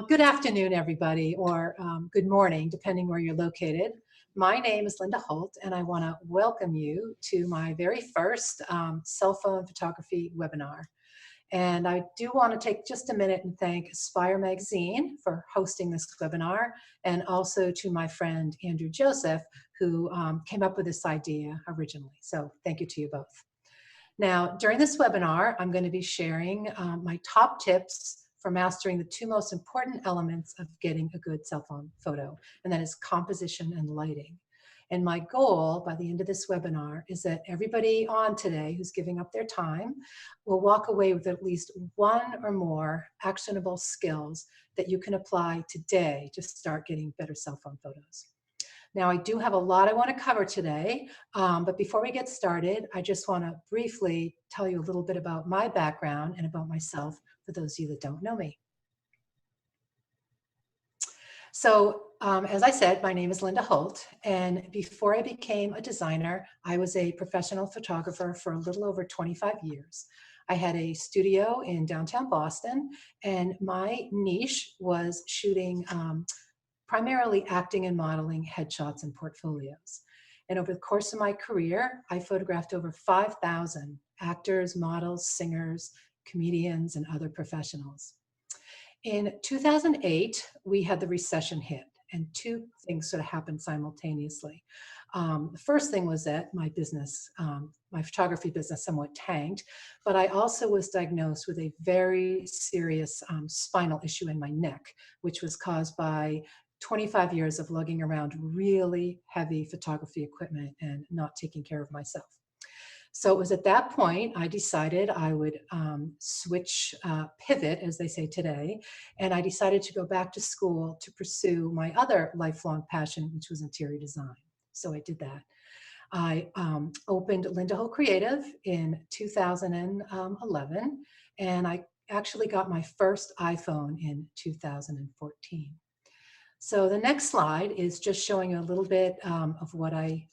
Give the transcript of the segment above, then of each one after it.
Good afternoon, everybody, or good morning, depending where you're located. My name is Linda Holt, and I want to welcome you to my very first cell phone photography webinar. And I do want to take just a minute and thank Aspire Magazine for hosting this webinar, and also to my friend Andrew Joseph, who came up with this idea originally. So thank you to you both. Now, during this webinar, I'm going to be sharing my top tips for mastering the two most important elements of getting a good cell phone photo, and that is composition and lighting. And my goal by the end of this webinar is that everybody on today who's giving up their time will walk away with at least one or more actionable skills that you can apply today to start getting better cell phone photos. Now, I do have a lot I want to cover today, but before we get started, I just want to briefly tell you a little bit about my background and about myself for those of you that don't know me. So, as I said, my name is Linda Holt, and before I became a designer, I was a professional photographer for a little over 25 years. I had a studio in downtown Boston, and my niche was shooting primarily acting and modeling headshots and portfolios. And over the course of my career, I photographed over 5,000 actors, models, singers, comedians, and other professionals. In 2008, we had the recession hit, and two things sort of happened simultaneously. The first thing was that my business, my photography business somewhat tanked, but I also was diagnosed with a very serious spinal issue in my neck, which was caused by 25 years of lugging around really heavy photography equipment and not taking care of myself. So it was at that point I decided I would pivot, as they say today, and I decided to go back to school to pursue my other lifelong passion, which was interior design. So I did that. I opened Linda Holt Creative in 2011, and I actually got my first iPhone in 2014. So the next slide is just showing you a little bit of what I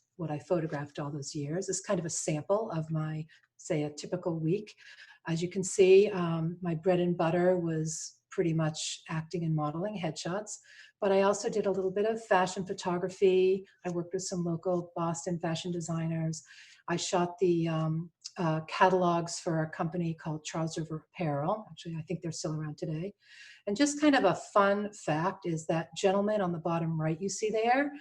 photographed all those years. It's kind of a sample of my, say, a typical week. As you can see, my bread and butter was pretty much acting and modeling headshots, but I also did a little bit of fashion photography. I worked with some local Boston fashion designers. I shot the catalogs for a company called Charles River Apparel. Actually, I think they're still around today. And just kind of a fun fact is that gentleman on the bottom right you see there,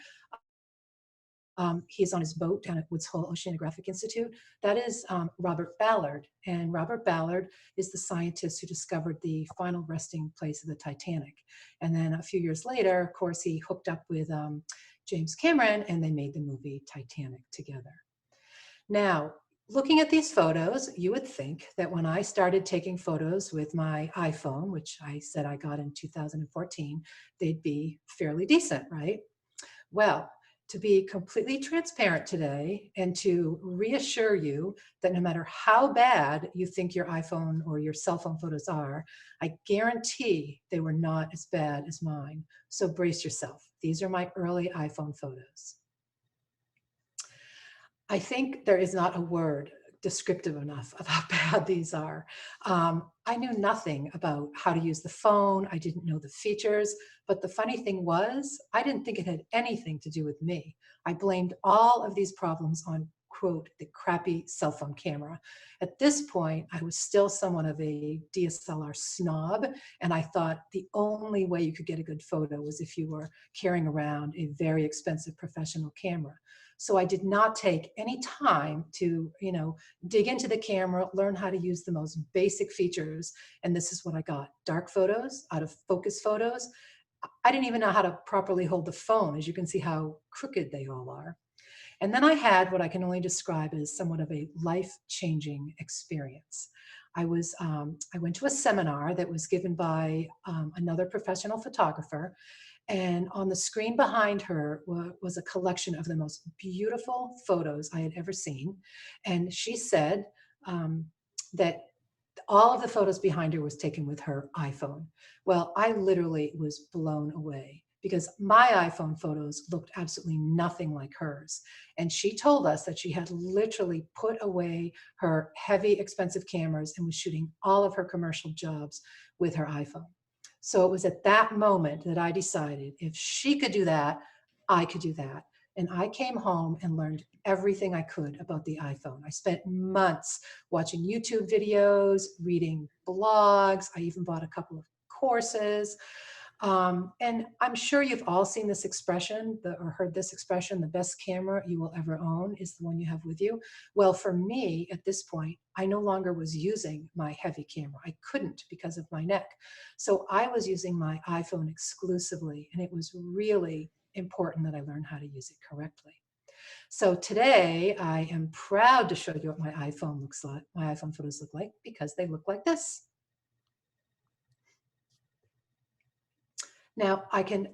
he's on his boat down at Woods Hole Oceanographic Institute. That is Robert Ballard. And Robert Ballard is the scientist who discovered the final resting place of the Titanic. And then a few years later, of course, he hooked up with James Cameron and they made the movie Titanic together. Now, looking at these photos, you would think that when I started taking photos with my iPhone, which I said I got in 2014, they'd be fairly decent, right? Well, to be completely transparent today and to reassure you that no matter how bad you think your iPhone or your cell phone photos are, I guarantee they were not as bad as mine. So brace yourself. These are my early iPhone photos. I think there is not a word descriptive enough of how bad these are. I knew nothing about how to use the phone. I didn't know the features, but the funny thing was, I didn't think it had anything to do with me. I blamed all of these problems on, quote, the crappy cell phone camera. At this point, I was still somewhat of a DSLR snob, and I thought the only way you could get a good photo was if you were carrying around a very expensive professional camera. So I did not take any time to, dig into the camera, learn how to use the most basic features. And this is what I got: dark photos, out of focus photos. I didn't even know how to properly hold the phone, as you can see how crooked they all are. And then I had what I can only describe as somewhat of a life-changing experience. I went to a seminar that was given by another professional photographer, and on the screen behind her was a collection of the most beautiful photos I had ever seen. And she said that all of the photos behind her was taken with her iPhone. Well, I literally was blown away because my iPhone photos looked absolutely nothing like hers. And she told us that she had literally put away her heavy, expensive cameras and was shooting all of her commercial jobs with her iPhone. So it was at that moment that I decided if she could do that, I could do that. And I came home and learned everything I could about the iPhone. I spent months watching YouTube videos, reading blogs. I even bought a couple of courses. And I'm sure you've all seen this expression or heard this expression, the best camera you will ever own is the one you have with you. Well, for me at this point, I no longer was using my heavy camera. I couldn't because of my neck. So I was using my iPhone exclusively, and it was really important that I learn how to use it correctly. So today I am proud to show you what my iPhone looks like, my iPhone photos look like, because they look like this. Now I can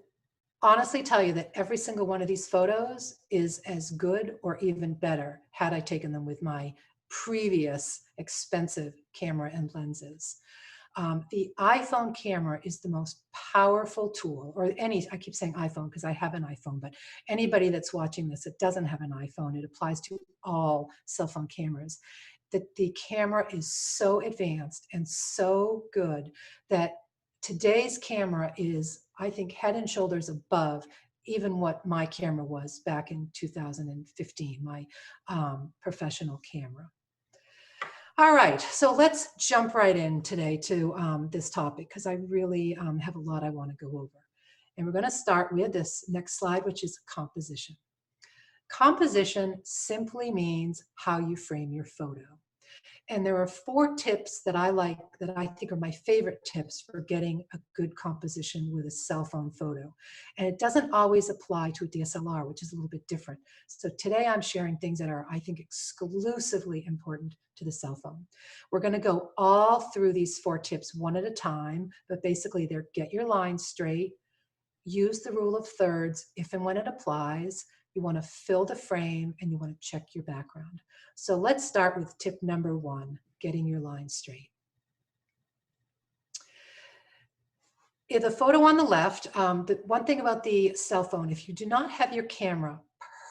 honestly tell you that every single one of these photos is as good or even better had I taken them with my previous expensive camera and lenses. The iPhone camera is the most powerful tool, or I keep saying iPhone because I have an iPhone, but anybody that's watching this that doesn't have an iPhone, it applies to all cell phone cameras. The camera is so advanced and so good that today's camera is, I think, head and shoulders above even what my camera was back in 2015, my professional camera. All right, so let's jump right in today to this topic because I really have a lot I want to go over. And we're going to start with this next slide, which is composition. Composition simply means how you frame your photo. And there are 4 tips that I like, that I think are my favorite tips for getting a good composition with a cell phone photo. And it doesn't always apply to a DSLR, which is a little bit different. So today I'm sharing things that are, I think, exclusively important to the cell phone. We're going to go all through these 4 tips one at a time, but basically they're get your lines straight, use the rule of thirds if and when it applies. You want to fill the frame and you want to check your background. So let's start with tip number 1, getting your lines straight. In the photo on the left, the one thing about the cell phone, if you do not have your camera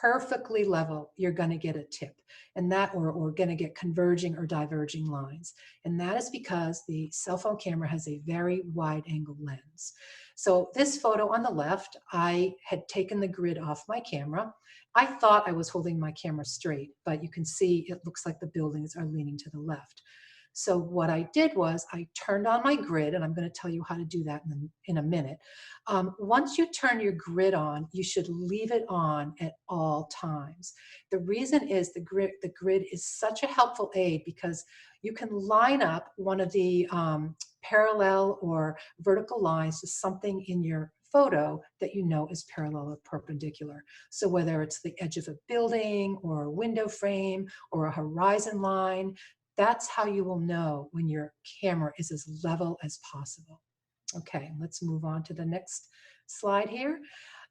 perfectly level, you're going to get a tip, and that or going to get converging or diverging lines. And that is because the cell phone camera has a very wide angle lens. So this photo on the left, I had taken the grid off my camera. I thought I was holding my camera straight, but you can see it looks like the buildings are leaning to the left. So what I did was I turned on my grid, and I'm going to tell you how to do that in a minute. Once you turn your grid on, you should leave it on at all times. The reason is the grid is such a helpful aid because you can line up one of the parallel or vertical lines to something in your photo that you know is parallel or perpendicular. So whether it's the edge of a building or a window frame or a horizon line, that's how you will know when your camera is as level as possible. Okay, let's move on to the next slide here.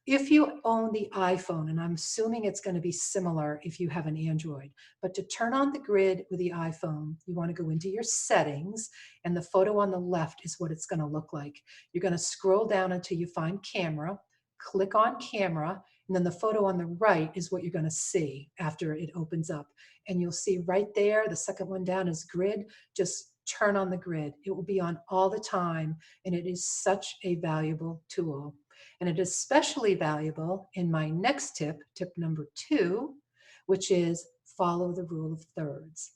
If you own the iPhone, and I'm assuming it's going to be similar if you have an Android, but to turn on the grid with the iPhone, you want to go into your settings, and the photo on the left is what it's going to look like. You're going to scroll down until you find camera, click on camera, and then the photo on the right is what you're going to see after it opens up. And you'll see right there, the second one down is grid. Just turn on the grid. It will be on all the time, and it is such a valuable tool. And it is especially valuable in my next tip, tip number 2, which is follow the rule of thirds.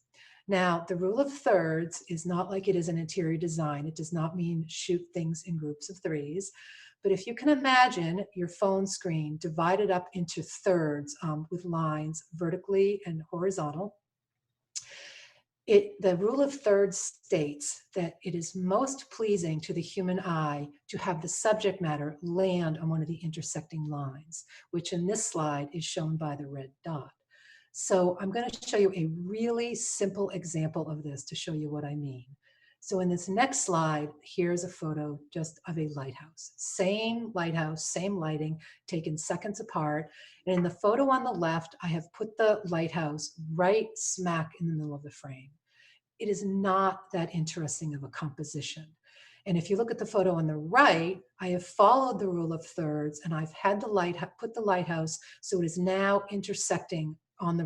Now, the rule of thirds is not like it is in interior design. It does not mean shoot things in groups of 3s. But if you can imagine your phone screen divided up into thirds with lines vertically and horizontal, the rule of thirds states that it is most pleasing to the human eye to have the subject matter land on one of the intersecting lines, which in this slide is shown by the red dot. So I'm going to show you a really simple example of this to show you what I mean. So in this next slide, here's a photo just of a lighthouse. Same lighthouse, same lighting, taken seconds apart. And in the photo on the left, I have put the lighthouse right smack in the middle of the frame. It is not that interesting of a composition. And if you look at the photo on the right, I have followed the rule of thirds, and I've had put the lighthouse so it is now intersecting on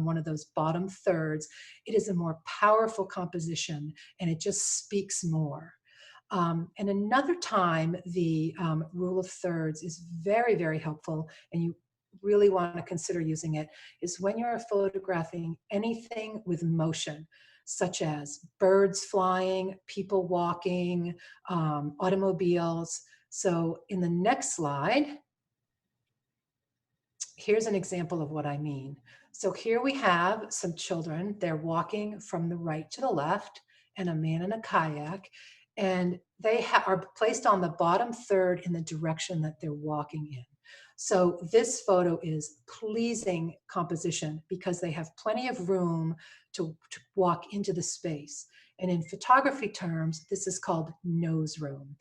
one of those bottom thirds. It is a more powerful composition, and it just speaks more. And another time, the rule of thirds is very, very helpful, and you really want to consider using it, is when you're photographing anything with motion, such as birds flying, people walking, automobiles. So in the next slide, here's an example of what I mean. So here we have some children. They're walking from the right to the left, and a man in a kayak, and they are placed on the bottom third in the direction that they're walking in. So this photo is pleasing composition because they have plenty of room to walk into the space. And in photography terms, this is called nose room.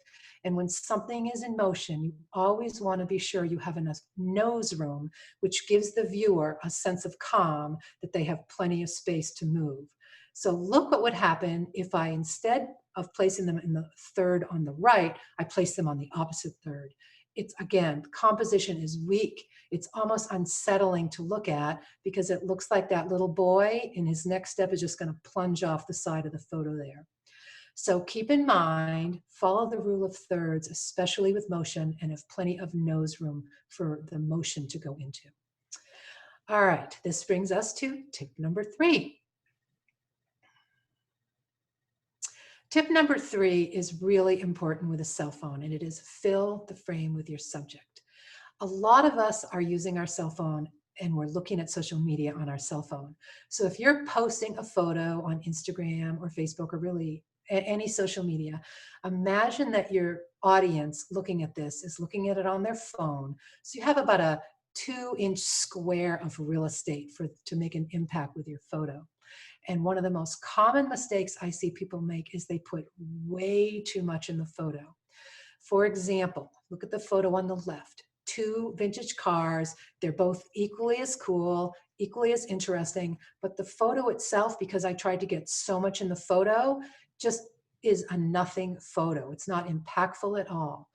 And when something is in motion, you always want to be sure you have enough nose room, which gives the viewer a sense of calm, that they have plenty of space to move. So look what would happen if I, instead of placing them in the third on the right, I place them on the opposite third. It's, again, composition is weak. It's almost unsettling to look at because it looks like that little boy in his next step is just going to plunge off the side of the photo there. So keep in mind, follow the rule of thirds, especially with motion, and have plenty of nose room for the motion to go into. All right, this brings us to tip number 3. Tip number 3 is really important with a cell phone, and it is fill the frame with your subject. A lot of us are using our cell phone and we're looking at social media on our cell phone. So if you're posting a photo on Instagram or Facebook or really any social media, imagine that your audience looking at this is looking at it on their phone. So you have about a 2-inch square of real estate to make an impact with your photo. And one of the most common mistakes I see people make is they put way too much in the photo. For example, look at the photo on the left. 2 vintage cars. They're both equally as cool, equally as interesting, but the photo itself, because I tried to get so much in the photo, just is a nothing photo. It's not impactful at all.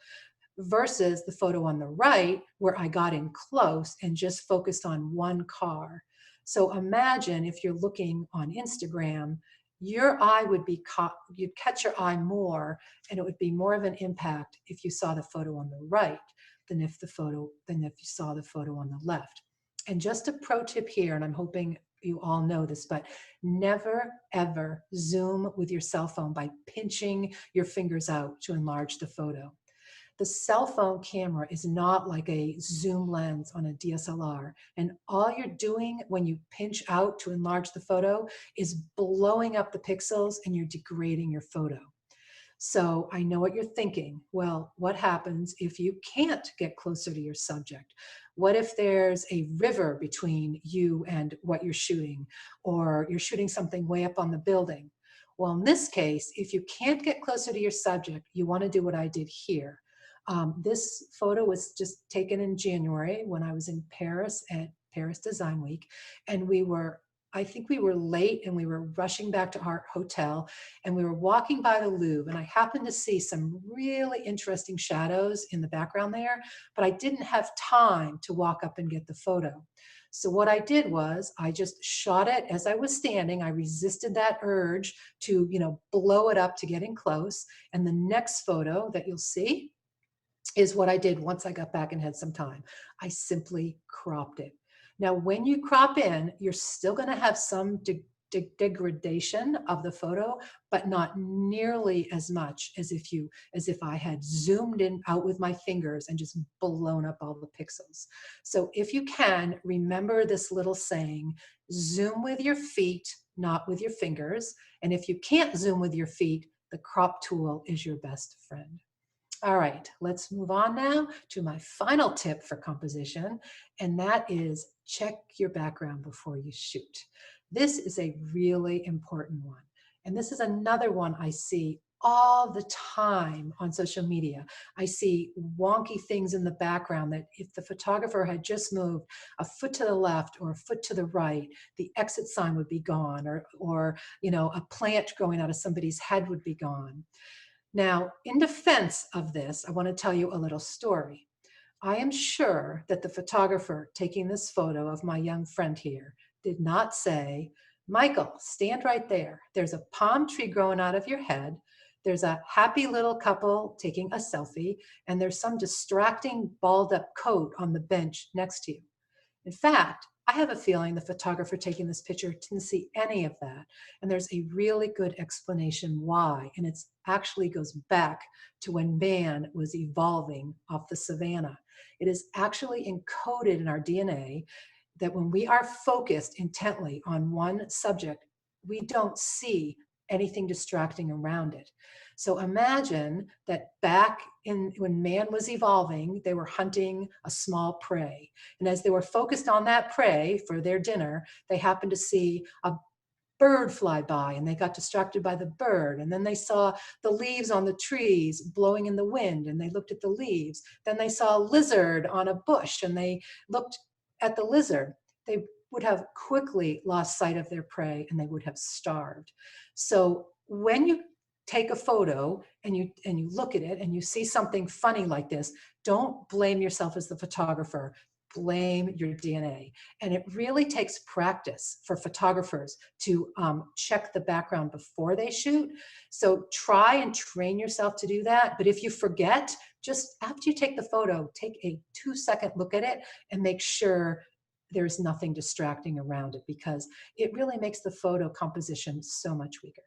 Versus the photo on the right, where I got in close and just focused on one car. So imagine if you're looking on Instagram, your eye would be caught, you'd catch your eye more, and it would be more of an impact if you saw the photo on the right than if you saw the photo on the left. And just a pro tip here, and I'm hoping you all know this, but never ever zoom with your cell phone by pinching your fingers out to enlarge the photo. The cell phone camera is not like a zoom lens on a DSLR. And all you're doing when you pinch out to enlarge the photo is blowing up the pixels, and you're degrading your photo. So I know what you're thinking. Well, what happens if you can't get closer to your subject? What if there's a river between you and what you're shooting, or you're shooting something way up on the building? Well, in this case, if you can't get closer to your subject, you want to do what I did here. This photo was just taken in January when I was in Paris at Paris Design Week, and I think we were late and we were rushing back to our hotel, and we were walking by the Louvre, and I happened to see some really interesting shadows in the background there, but I didn't have time to walk up and get the photo. So what I did was I just shot it as I was standing. I resisted that urge to, blow it up to get in close. And the next photo that you'll see is what I did once I got back and had some time. I simply cropped it. Now, when you crop in, you're still going to have some degradation of the photo, but not nearly as much as if I had zoomed in out with my fingers and just blown up all the pixels. So if you can, remember this little saying: zoom with your feet, not with your fingers. And if you can't zoom with your feet, the crop tool is your best friend. All right, let's move on now to my final tip for composition, and that is check your background before you shoot. This is a really important one. And this is another one I see all the time on social media. I see wonky things in the background that if the photographer had just moved a foot to the left or a foot to the right, the exit sign would be gone, or a plant growing out of somebody's head would be gone. Now, in defense of this, I want to tell you a little story. I am sure that the photographer taking this photo of my young friend here did not say, "Michael, stand right there. There's a palm tree growing out of your head. There's a happy little couple taking a selfie, and there's some distracting balled up coat on the bench next to you. In fact, I have a feeling the photographer taking this picture didn't see any of that. And there's a really good explanation why. And it actually goes back to when man was evolving off the savannah. It is actually encoded in our DNA that when we are focused intently on one subject, we don't see anything distracting around it. So imagine that back in when man was evolving, they were hunting a small prey. And as they were focused on that prey for their dinner, they happened to see a bird fly by and they got distracted by the bird. And then they saw the leaves on the trees blowing in the wind and they looked at the leaves. Then they saw a lizard on a bush and they looked at the lizard. They would have quickly lost sight of their prey and they would have starved. So when you take a photo and you look at it and you see something funny like this, don't blame yourself as the photographer. Blame your DNA. And it really takes practice for photographers to check the background before they shoot. So try and train yourself to do that. But if you forget, just after you take the photo, take a 2-second look at it and make sure there's nothing distracting around it, because it really makes the photo composition so much weaker.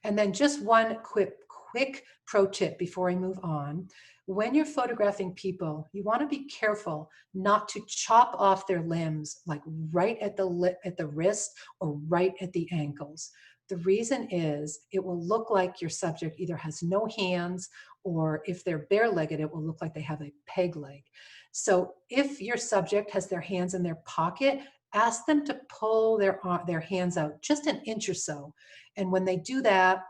And then just one quick pro tip before I move on. When you're photographing people, you want to be careful not to chop off their limbs like right at the wrist or right at the ankles. The reason is it will look like your subject either has no hands, or if they're bare-legged, it will look like they have a peg leg. So if your subject has their hands in their pocket, ask them to pull their hands out just an inch or so. And when they do that,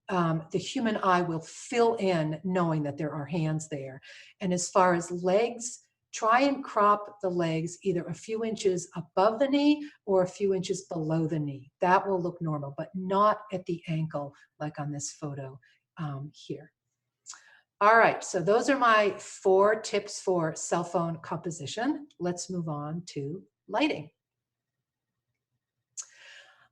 the human eye will fill in knowing that there are hands there. And as far as legs, try and crop the legs either a few inches above the knee or a few inches below the knee. That will look normal, but not at the ankle like on this photo here. All right, so those are my 4 tips for cell phone composition. Let's move on to lighting.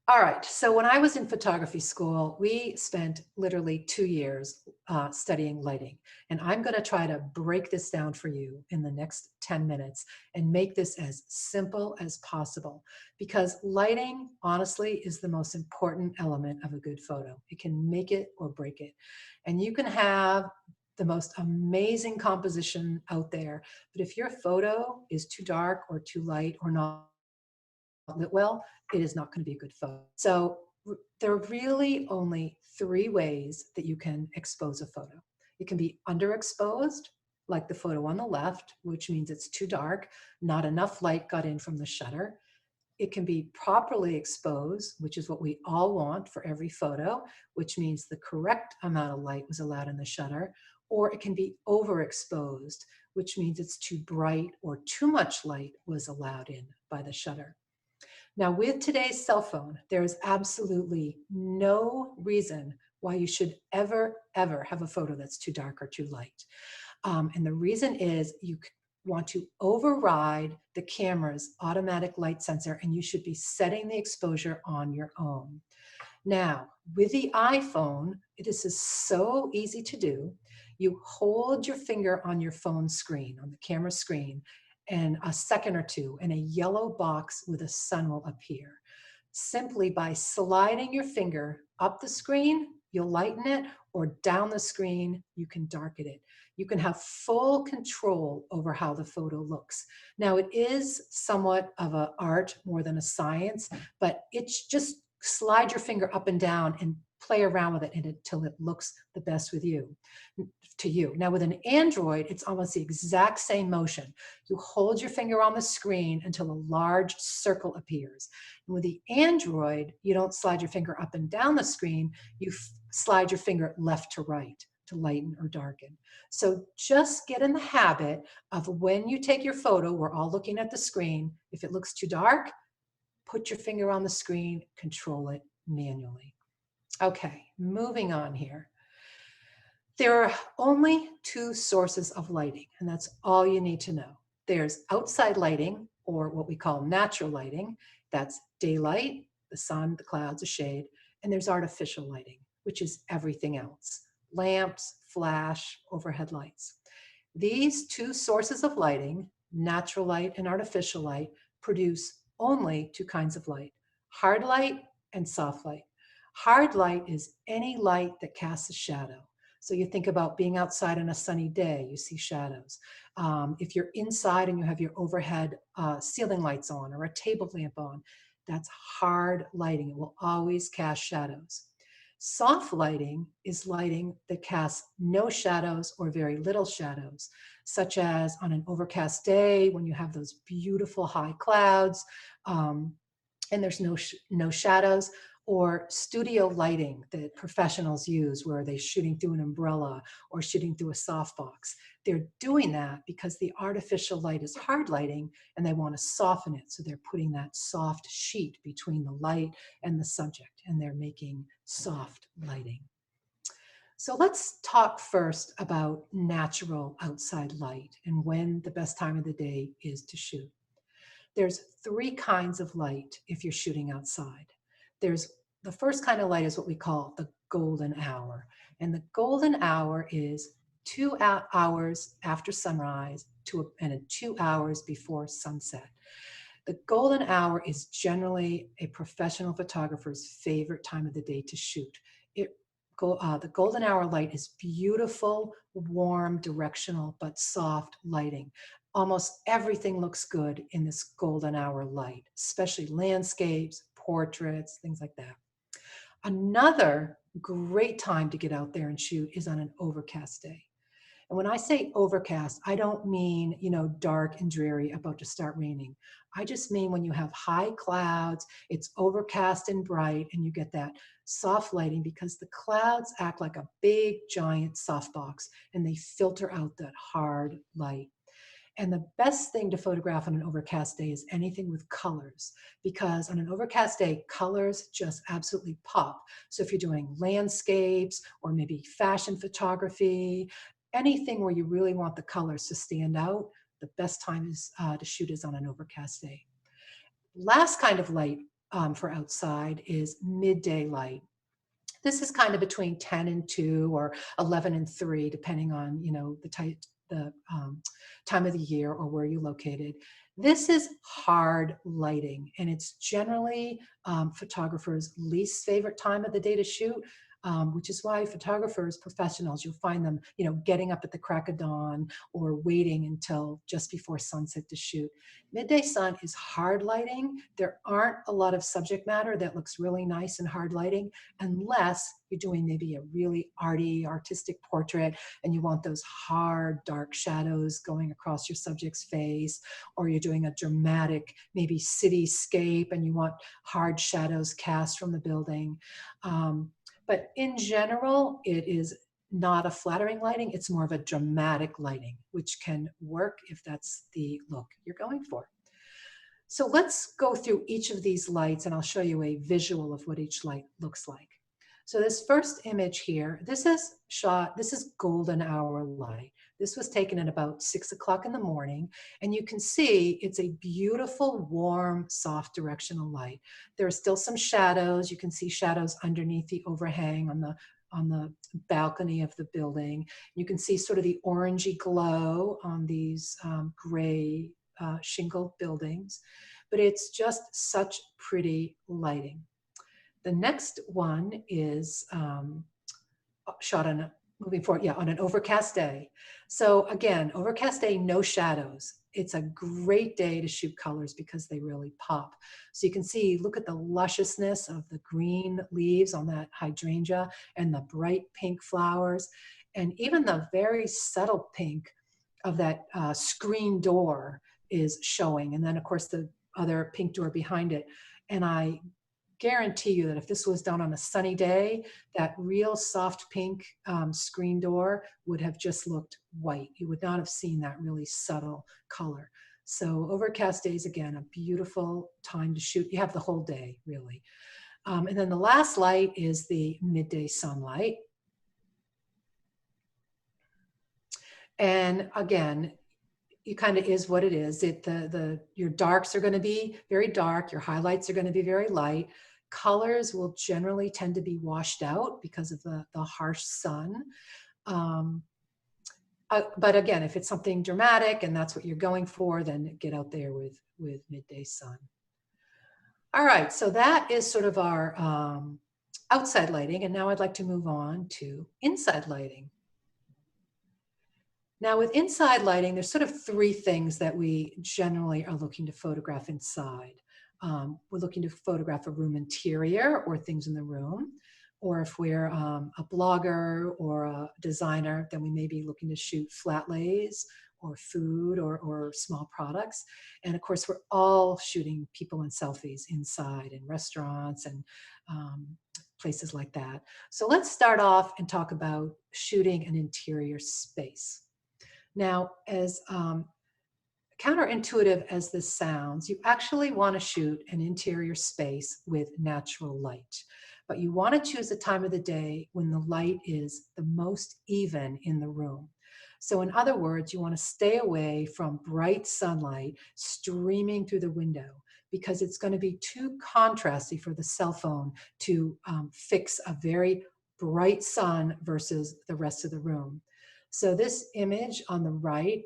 All right, so when I was in photography school, we spent literally 2 years studying lighting. And I'm going to try to break this down for you in the next 10 minutes and make this as simple as possible. Because lighting, honestly, is the most important element of a good photo. It can make it or break it. And you can have the most amazing composition out there, but if your photo is too dark or too light or not lit well, it is not going to be a good photo. So there are really only 3 ways that you can expose a photo. It can be underexposed, like the photo on the left, which means it's too dark, not enough light got in from the shutter. It can be properly exposed, which is what we all want for every photo, which means the correct amount of light was allowed in the shutter. Or it can be overexposed, which means it's too bright or too much light was allowed in by the shutter. Now, with today's cell phone, there is absolutely no reason why you should ever have a photo that's too dark or too light. And the reason is you want to override the camera's automatic light sensor, and you should be setting the exposure on your own. Now, with the iPhone, this is so easy to do. You hold your finger on your phone screen, on the camera screen, and a second or two, and a yellow box with a sun will appear. Simply by sliding your finger up the screen, you'll lighten it, or down the screen, you can darken it. You can have full control over how the photo looks. Now, it is somewhat of an art more than a science, but it's just slide your finger up and down and play around with it until it looks the best with you, to you. Now with an Android, it's almost the exact same motion. You hold your finger on the screen until a large circle appears. And with the Android, you don't slide your finger up and down the screen, you slide your finger left to right to lighten or darken. So just get in the habit of when you take your photo, we're all looking at the screen. If it looks too dark, put your finger on the screen, control it manually. Okay, moving on here. There are only 2 sources of lighting, and that's all you need to know. There's outside lighting, or what we call natural lighting. That's daylight, the sun, the clouds, a shade, and there's artificial lighting, which is everything else. lamps, flash, overhead lights. These two sources of lighting, natural light and artificial light, produce only two kinds of light: hard light and soft light. Hard light is any light that casts a shadow. So you think about being outside on a sunny day, you see shadows. If you're inside and you have your overhead ceiling lights on or a table lamp on, that's hard lighting. It will always cast shadows. Soft lighting is lighting that casts no shadows or very little shadows, such as on an overcast day when you have those beautiful high clouds, um, and there's no shadows, or studio lighting that professionals use where they're shooting through an umbrella or shooting through a softbox. They're doing that because the artificial light is hard lighting and they want to soften it. So they're putting that soft sheet between the light and the subject, and they're making soft lighting. So let's talk first about natural outside light and when the best time of the day is to shoot. There's three kinds of light if you're shooting outside. There's the first kind of light is what we call the golden hour. And the golden hour is 2 hours after sunrise and 2 hours before sunset. The golden hour is generally a professional photographer's favorite time of the day to shoot. The golden hour light is beautiful, warm, directional, but soft lighting. Almost everything looks good in this golden hour light, especially landscapes, portraits, things like that. Another great time to get out there and shoot is on an overcast day. And when I say overcast, I don't mean, dark and dreary about to start raining. I just mean when you have high clouds, it's overcast and bright, and you get that soft lighting because the clouds act like a big giant softbox and they filter out that hard light. And the best thing to photograph on an overcast day is anything with colors, because on an overcast day, colors just absolutely pop. So if you're doing landscapes or maybe fashion photography, anything where you really want the colors to stand out, the best time to shoot is on an overcast day. Last kind of light for outside is midday light. This is kind of between 10 and 2 or 11 and 3, depending on, the time of the year or where you're located. This is hard lighting, and it's generally photographers' least favorite time of the day to shoot, which is why photographers, professionals, you'll find them, getting up at the crack of dawn or waiting until just before sunset to shoot. Midday sun is hard lighting. There aren't a lot of subject matter that looks really nice in hard lighting, unless you're doing maybe a really arty, artistic portrait and you want those hard, dark shadows going across your subject's face, or you're doing a dramatic, maybe cityscape and you want hard shadows cast from the building. But in general, it is not a flattering lighting. It's more of a dramatic lighting, which can work if that's the look you're going for. So let's go through each of these lights and I'll show you a visual of what each light looks like. So this first image here, this is golden hour light. This was taken at about 6 o'clock in the morning, and you can see it's a beautiful, warm, soft directional light. There are still some shadows. You can see shadows underneath the overhang on the balcony of the building. You can see sort of the orangey glow on these gray shingled buildings, but it's just such pretty lighting. The next one is shot on moving forward, on an overcast day. So again, overcast day, no shadows. It's a great day to shoot colors because they really pop. So you can see, look at the lusciousness of the green leaves on that hydrangea and the bright pink flowers, and even the very subtle pink of that screen door is showing. And then of course the other pink door behind it. And I guarantee you that if this was done on a sunny day, that real soft pink screen door would have just looked white. You would not have seen that really subtle color. So overcast days, again, a beautiful time to shoot. You have the whole day, really. And then the last light is the midday sunlight. And again, it kind of is what it is. Your darks are going to be very dark. Your highlights are going to be very light. colors will generally tend to be washed out because of the harsh sun. Um, but again, if it's something dramatic and that's what you're going for, then get out there with midday sun. All right, so that is sort of our outside lighting. And now I'd like to move on to inside lighting. Now with inside lighting, there's sort of three things that we generally are looking to photograph inside. We're looking to photograph a room interior or things in the room. Or if we're a blogger or a designer, then we may be looking to shoot flat lays or food or small products. And of course, we're all shooting people in selfies inside in restaurants and places like that. So let's start off and talk about shooting an interior space. Now, as counterintuitive as this sounds, you actually want to shoot an interior space with natural light. But you want to choose a time of the day when the light is the most even in the room. So in other words, you want to stay away from bright sunlight streaming through the window because it's going to be too contrasty for the cell phone to fix a very bright sun versus the rest of the room. So this image on the right,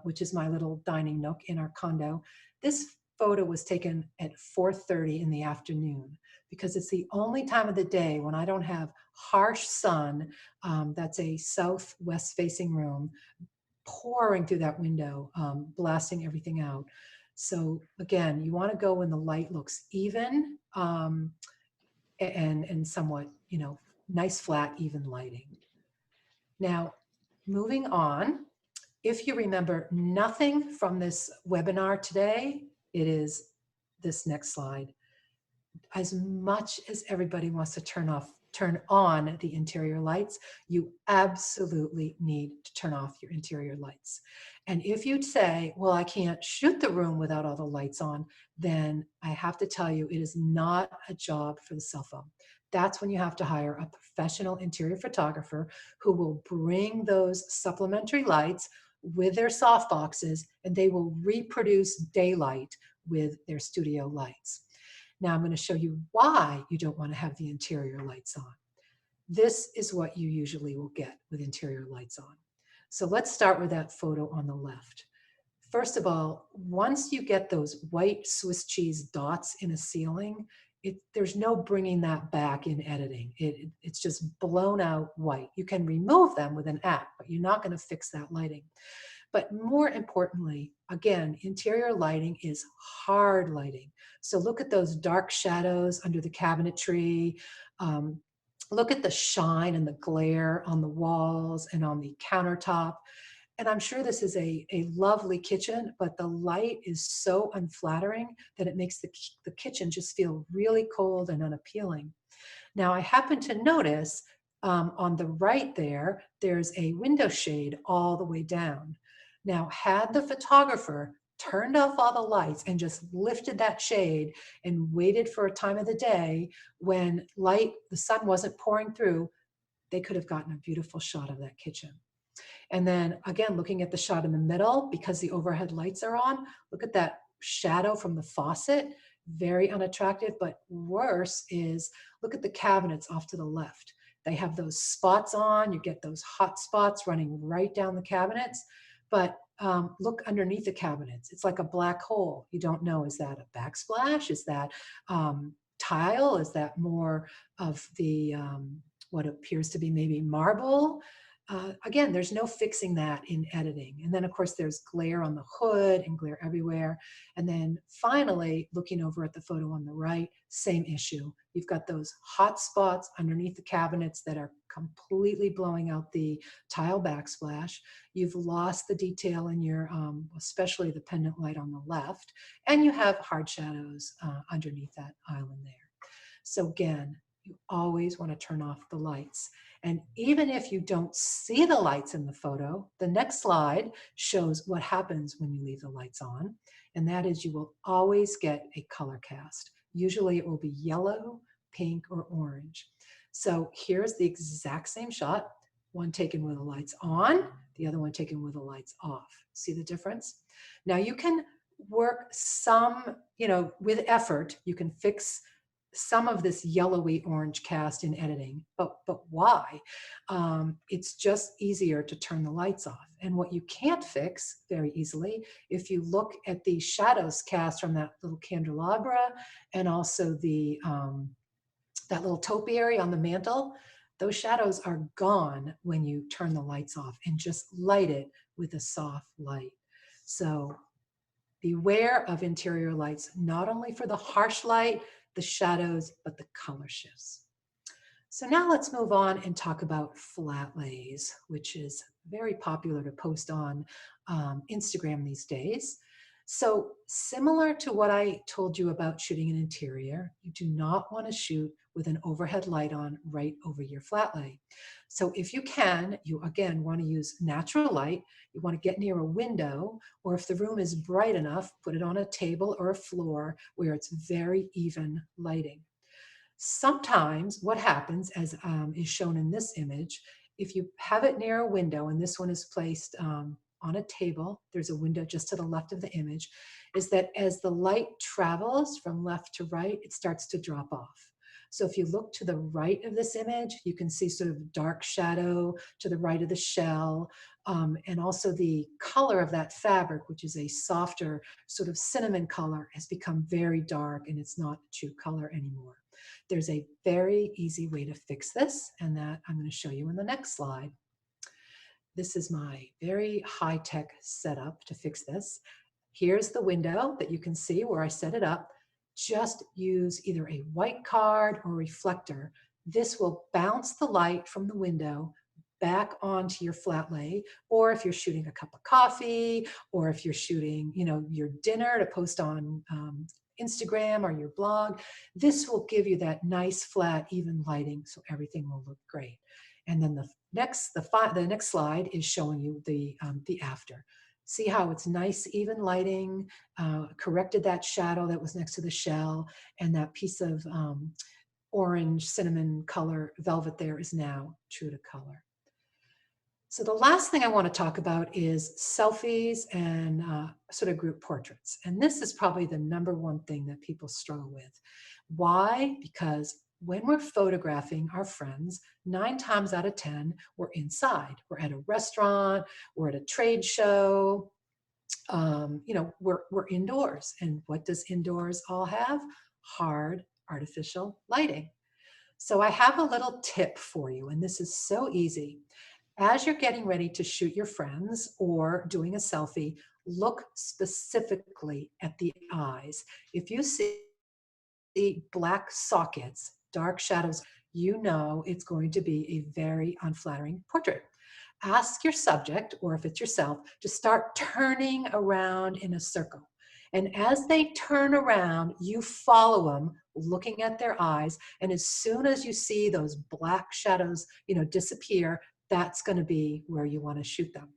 which is my little dining nook in our condo, this photo was taken at 4:30 in the afternoon because it's the only time of the day when I don't have harsh sun. That's a southwest facing room pouring through that window, blasting everything out. So again, you want to go when the light looks even and somewhat, nice flat even lighting. Now, moving on, if you remember nothing from this webinar today, it is this next slide. As much as everybody wants to turn on the interior lights, you absolutely need to turn off your interior lights. And if you'd say, well, I can't shoot the room without all the lights on, then I have to tell you, it is not a job for the cell phone. That's when you have to hire a professional interior photographer who will bring those supplementary lights with their soft boxes, and they will reproduce daylight with their studio lights. Now I'm going to show you why you don't want to have the interior lights on. This is what you usually will get with interior lights on. So let's start with that photo on the left. First of all, once you get those white Swiss cheese dots in a ceiling, there's no bringing that back in editing. It's just blown out white. You can remove them with an app, but you're not going to fix that lighting. But more importantly, again, interior lighting is hard lighting. So look at those dark shadows under the cabinetry. Look at the shine and the glare on the walls and on the countertop. And I'm sure this is a lovely kitchen, but the light is so unflattering that it makes the kitchen just feel really cold and unappealing. Now, I happen to notice on the right there's a window shade all the way down. Now, had the photographer turned off all the lights and just lifted that shade and waited for a time of the day when the sun wasn't pouring through, they could have gotten a beautiful shot of that kitchen. And then again, looking at the shot in the middle, because the overhead lights are on, look at that shadow from the faucet, very unattractive. But worse is, look at the cabinets off to the left. They have those spots on, you get those hot spots running right down the cabinets. But look underneath the cabinets. It's like a black hole. You don't know, is that a backsplash? Is that tile? Is that more of the, what appears to be maybe marble? Again, there's no fixing that in editing. And then of course there's glare on the hood and glare everywhere. And then finally, looking over at the photo on the right, same issue. You've got those hot spots underneath the cabinets that are completely blowing out the tile backsplash. You've lost the detail in your, especially the pendant light on the left, and you have hard shadows underneath that island there. So again, you always want to turn off the lights. And even if you don't see the lights in the photo, the next slide shows what happens when you leave the lights on. And that is, you will always get a color cast. Usually it will be yellow, pink, or orange. So here's the exact same shot, one taken with the lights on, the other one taken with the lights off. See the difference? Now you can work some, with effort, you can fix some of this yellowy orange cast in editing, but why? It's just easier to turn the lights off. And what you can't fix very easily, if you look at the shadows cast from that little candelabra and also the that little topiary on the mantle, those shadows are gone when you turn the lights off and just light it with a soft light. So beware of interior lights, not only for the harsh light, the shadows, but the color shifts. So now let's move on and talk about flat lays, which is very popular to post on Instagram these days. So similar to what I told you about shooting an interior, you do not want to shoot with an overhead light on right over your flat lay. So if you can, you again want to use natural light. You want to get near a window, or if the room is bright enough, put it on a table or a floor where it's very even lighting. Sometimes what happens, as is shown in this image, if you have it near a window, and this one is placed on a table, there's a window just to the left of the image, is that as the light travels from left to right, it starts to drop off. So if you look to the right of this image, you can see sort of dark shadow to the right of the shell, and also the color of that fabric, which is a softer sort of cinnamon color, has become very dark and it's not a true color anymore. There's a very easy way to fix this, and that I'm going to show you in the next slide. This is my very high-tech setup to fix this. Here's the window that you can see where I set it up. Just use either a white card or reflector. This will bounce the light from the window back onto your flat lay, or if you're shooting a cup of coffee, or if you're shooting, your dinner to post on Instagram or your blog, this will give you that nice, flat, even lighting, so everything will look great. And then the next slide is showing you the after. See how it's nice, even lighting, corrected that shadow that was next to the shell, and that piece of orange cinnamon color velvet there is now true to color. So the last thing I want to talk about is selfies and sort of group portraits. And this is probably the number one thing that people struggle with. Why? Because when we're photographing our friends, 9 times out of 10, we're inside. We're at a restaurant, we're at a trade show, we're indoors. And what does indoors all have? Hard artificial lighting. So I have a little tip for you, and this is so easy. As you're getting ready to shoot your friends or doing a selfie, look specifically at the eyes. If you see black sockets, dark shadows, you know it's going to be a very unflattering portrait. Ask your subject, or if it's yourself, to start turning around in a circle. And as they turn around, you follow them, looking at their eyes. And as soon as you see those black shadows, disappear, that's going to be where you want to shoot them.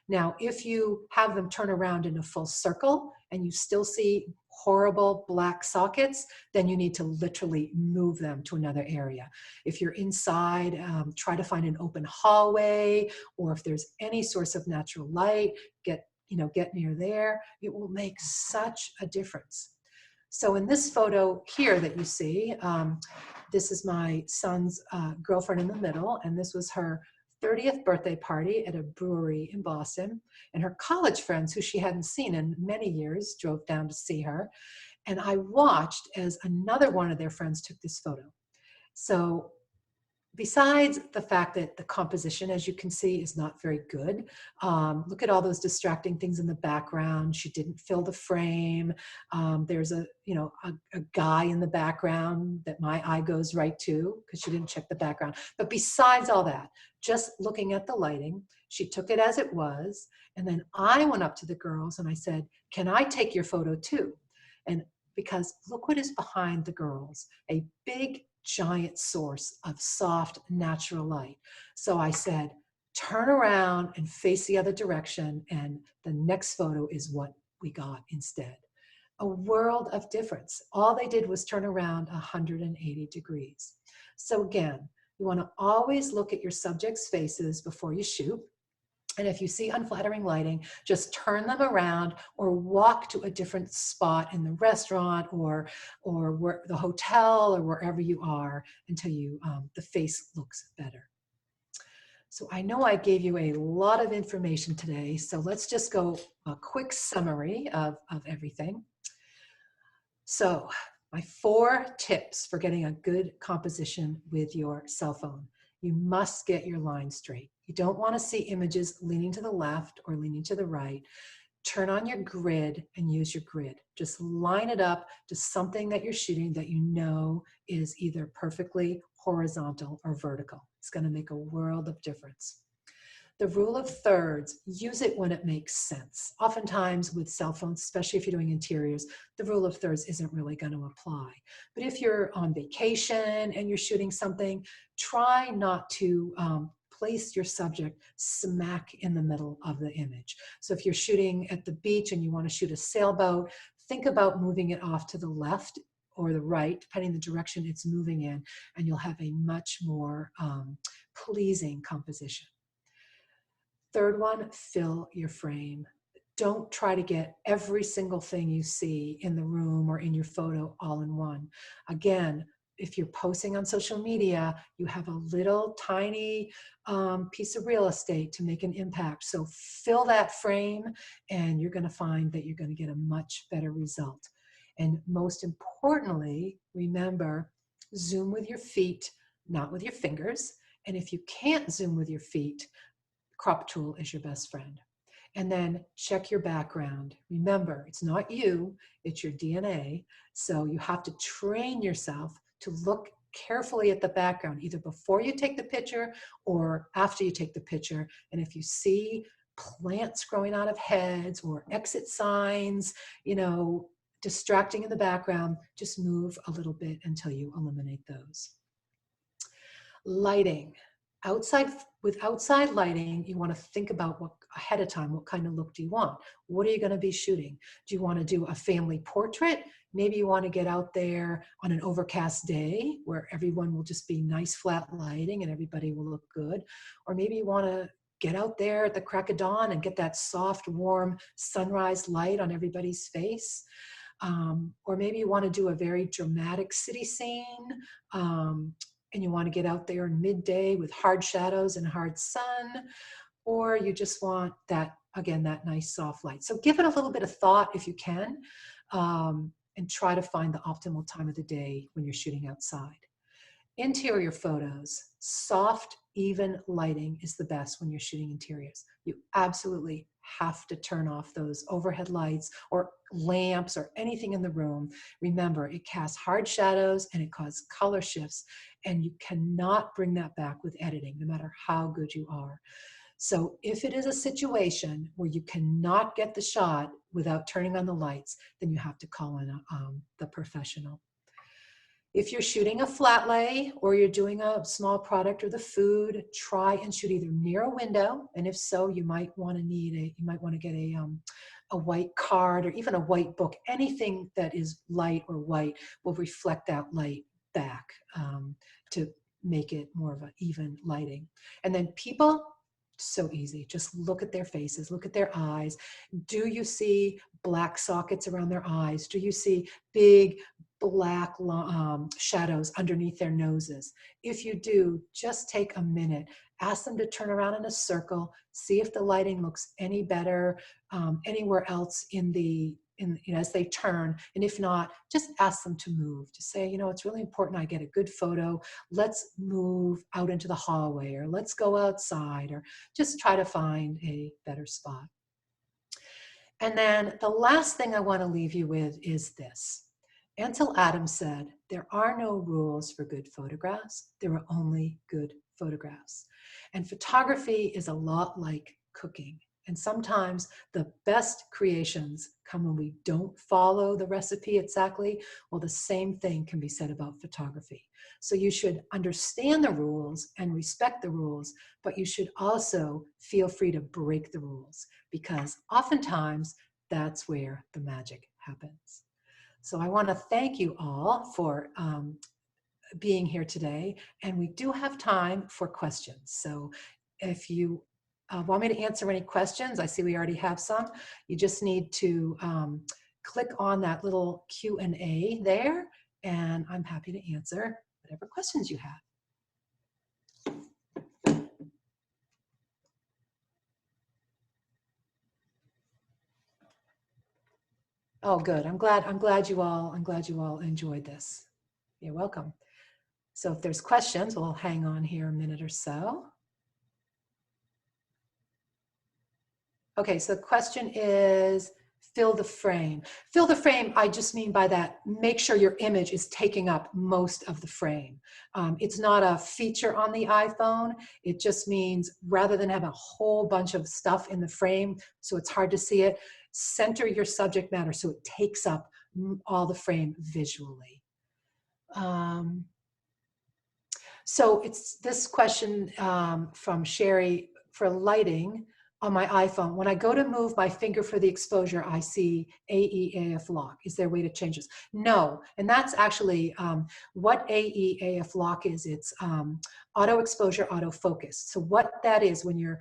Now, if you have them turn around in a full circle and you still see horrible black sockets, then you need to literally move them to another area. If you're inside, try to find an open hallway, or if there's any source of natural light, get near there. It will make such a difference. So in this photo here that you see, this is my son's girlfriend in the middle, and this was her 30th birthday party at a brewery in Boston. And her college friends, who she hadn't seen in many years, drove down to see her. And I watched as another one of their friends took this photo. So besides the fact that the composition, as you can see, is not very good, look at all those distracting things in the background. She didn't fill the frame. There's a guy in the background that my eye goes right to because she didn't check the background. But besides all that, just looking at the lighting, she took it as it was. And then I went up to the girls and I said, "Can I take your photo too?" And because look what is behind the girls, a big giant source of soft natural light. So I said, turn around and face the other direction, and the next photo is what we got instead. A world of difference. All they did was turn around 180 degrees. So again, you want to always look at your subject's faces before you shoot. And if you see unflattering lighting, just turn them around or walk to a different spot in the restaurant or where, the hotel or wherever you are until you the face looks better. So I know I gave you a lot of information today, so let's just go a quick summary of everything. So my 4 tips for getting a good composition with your cell phone. You must get your line straight. You don't want to see images leaning to the left or leaning to the right. Turn on your grid and use your grid. Just line it up to something that you're shooting that you know is either perfectly horizontal or vertical. It's going to make a world of difference. The rule of thirds, use it when it makes sense. Oftentimes with cell phones, especially if you're doing interiors, the rule of thirds isn't really going to apply. But if you're on vacation and you're shooting something, try not to place your subject smack in the middle of the image. So if you're shooting at the beach and you want to shoot a sailboat, think about moving it off to the left or the right, depending on the direction it's moving in, and you'll have a much more pleasing composition. Third one, fill your frame. Don't try to get every single thing you see in the room or in your photo all in one. Again, if you're posting on social media, you have a little tiny piece of real estate to make an impact. So fill that frame and you're going to find that you're going to get a much better result. And most importantly, remember, zoom with your feet, not with your fingers. And if you can't zoom with your feet, crop tool is your best friend. And then check your background. Remember, it's not you, it's your DNA. So you have to train yourself to look carefully at the background, either before you take the picture or after you take the picture. And if you see plants growing out of heads or exit signs, distracting in the background, just move a little bit until you eliminate those. Lighting. With outside lighting, you want to think about what ahead of time, what kind of look do you want? What are you going to be shooting? Do you want to do a family portrait? Maybe you want to get out there on an overcast day where everyone will just be nice flat lighting and everybody will look good. Or maybe you want to get out there at the crack of dawn and get that soft, warm sunrise light on everybody's face. Or maybe you want to do a very dramatic city scene. And you want to get out there in midday with hard shadows and hard sun, or you just want that, again, that nice soft light. So give it a little bit of thought if you can, and try to find the optimal time of the day when you're shooting outside. Interior photos, soft, even lighting is the best when you're shooting interiors. You absolutely have to turn off those overhead lights or lamps or anything in the room. Remember, it casts hard shadows and it causes color shifts, and you cannot bring that back with editing, no matter how good you are. So if it is a situation where you cannot get the shot without turning on the lights, then you have to call in the professional. If you're shooting a flat lay or you're doing a small product or the food, try and shoot either near a window, and if so, you might want to get a white card or even a white book. Anything that is light or white will reflect that light back to make it more of an even lighting. And then people, so easy. Just look at their faces, look at their eyes. Do you see black sockets around their eyes? Do you see big black shadows underneath their noses? If you do, just take a minute, ask them to turn around in a circle, see if the lighting looks any better anywhere else as they turn. And if not, just ask them to move, to say, it's really important I get a good photo. Let's move out into the hallway, or let's go outside, or just try to find a better spot. And then the last thing I want to leave you with is this. Ansel Adams said, "There are no rules for good photographs. There are only good photographs." And photography is a lot like cooking. And sometimes the best creations come when we don't follow the recipe exactly. Well, the same thing can be said about photography. So you should understand the rules and respect the rules, but you should also feel free to break the rules, because oftentimes that's where the magic happens. So I want to thank you all for being here today, and we do have time for questions. So if you want me to answer any questions, I see we already have some. You just need to click on that little Q&A there, and I'm happy to answer whatever questions you have. Oh, good. I'm glad you all enjoyed this. You're welcome. So if there's questions, we'll hang on here a minute or so. Okay, so the question is, fill the frame. Fill the frame, I just mean by that, make sure your image is taking up most of the frame. It's not a feature on the iPhone. It just means rather than have a whole bunch of stuff in the frame so it's hard to see it, center your subject matter so it takes up all the frame visually. So it's this question from Sherry for lighting on my iPhone. When I go to move my finger for the exposure, I see AEAF lock. Is there a way to change this? No, and that's actually what AEAF lock is. It's auto exposure, auto focus. So what that is, when you're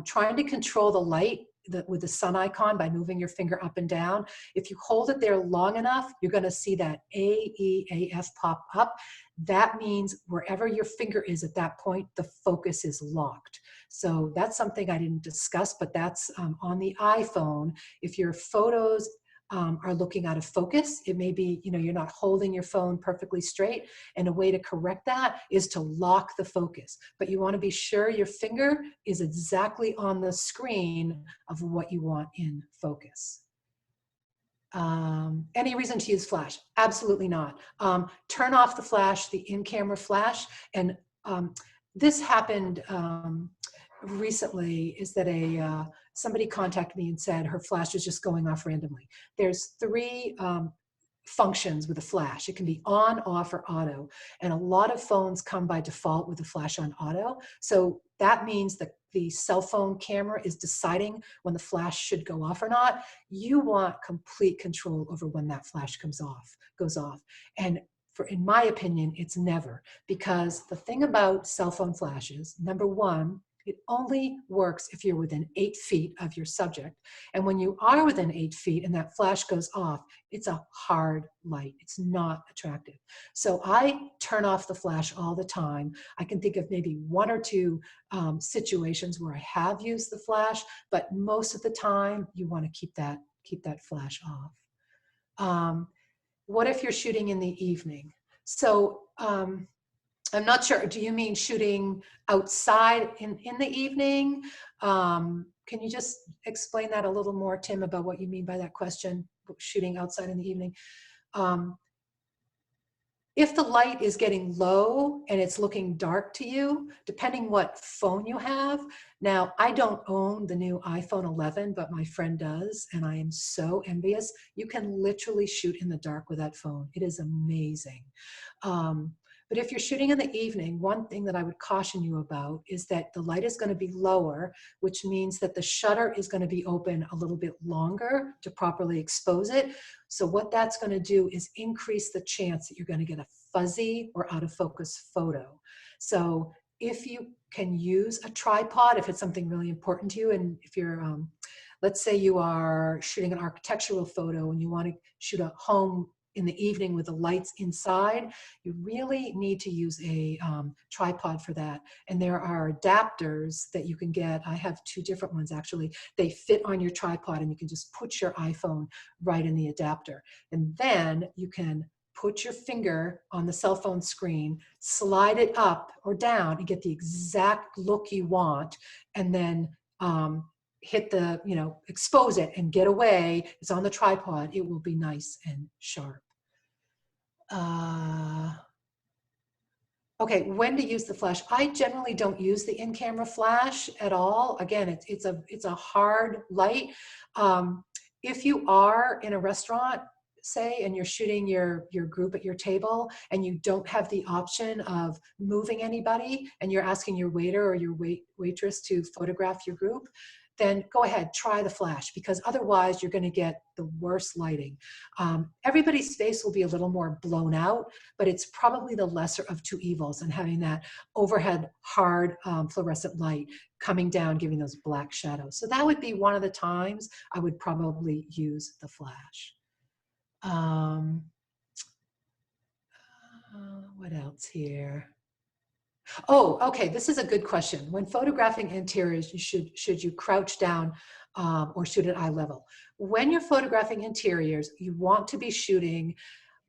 trying to control the light with the sun icon by moving your finger up and down, if you hold it there long enough, you're gonna see that AEAF pop up. That means wherever your finger is at that point, the focus is locked. So that's something I didn't discuss, but that's on the iPhone. If your photos are looking out of focus, it may be, you're not holding your phone perfectly straight, and a way to correct that is to lock the focus. But you want to be sure your finger is exactly on the screen of what you want in focus. Any reason to use flash? Absolutely not. Turn off the flash, the in-camera flash. And this happened recently, is that somebody contacted me and said her flash was just going off randomly. There's 3 functions with a flash. It can be on, off, or auto. And a lot of phones come by default with the flash on auto. So that means that the cell phone camera is deciding when the flash should go off or not. You want complete control over when that flash goes off. And in my opinion, it's never, because the thing about cell phone flashes, number one, it only works if you're within 8 feet of your subject. And when you are within 8 feet and that flash goes off, it's a hard light. It's not attractive. So I turn off the flash all the time. I can think of maybe 1 or 2 situations where I have used the flash, but most of the time you want to keep that flash off. What if you're shooting in the evening? So I'm not sure, do you mean shooting outside in the evening? Can you just explain that a little more, Tim, about what you mean by that question, shooting outside in the evening? If the light is getting low and it's looking dark to you, depending what phone you have. Now, I don't own the new iPhone 11, but my friend does, and I am so envious. You can literally shoot in the dark with that phone. It is amazing. But if you're shooting in the evening, one thing that I would caution you about is that the light is going to be lower, which means that the shutter is going to be open a little bit longer to properly expose it. So what that's going to do is increase the chance that you're going to get a fuzzy or out of focus photo. So if you can use a tripod, if it's something really important to you, and if you're, let's say you are shooting an architectural photo and you want to shoot a home in the evening with the lights inside, you really need to use a tripod for that. And there are adapters that you can get. I have 2 different ones actually. They fit on your tripod and you can just put your iPhone right in the adapter. And then you can put your finger on the cell phone screen, slide it up or down and get the exact look you want, and then hit the, expose it and get away. It's on the tripod. It will be nice and sharp. Okay, when to use the flash? I generally don't use the in-camera flash at all. Again, it's a hard light. If you are in a restaurant, say, and you're shooting your group at your table and you don't have the option of moving anybody and you're asking your waiter or your waitress to photograph your group, then go ahead, try the flash, because otherwise you're going to get the worst lighting. Everybody's face will be a little more blown out, but it's probably the lesser of two evils, and having that overhead hard fluorescent light coming down, giving those black shadows. So that would be one of the times I would probably use the flash. What else here? Oh, okay. This is a good question. When photographing interiors, should you crouch down or shoot at eye level? When you're photographing interiors, you want to be shooting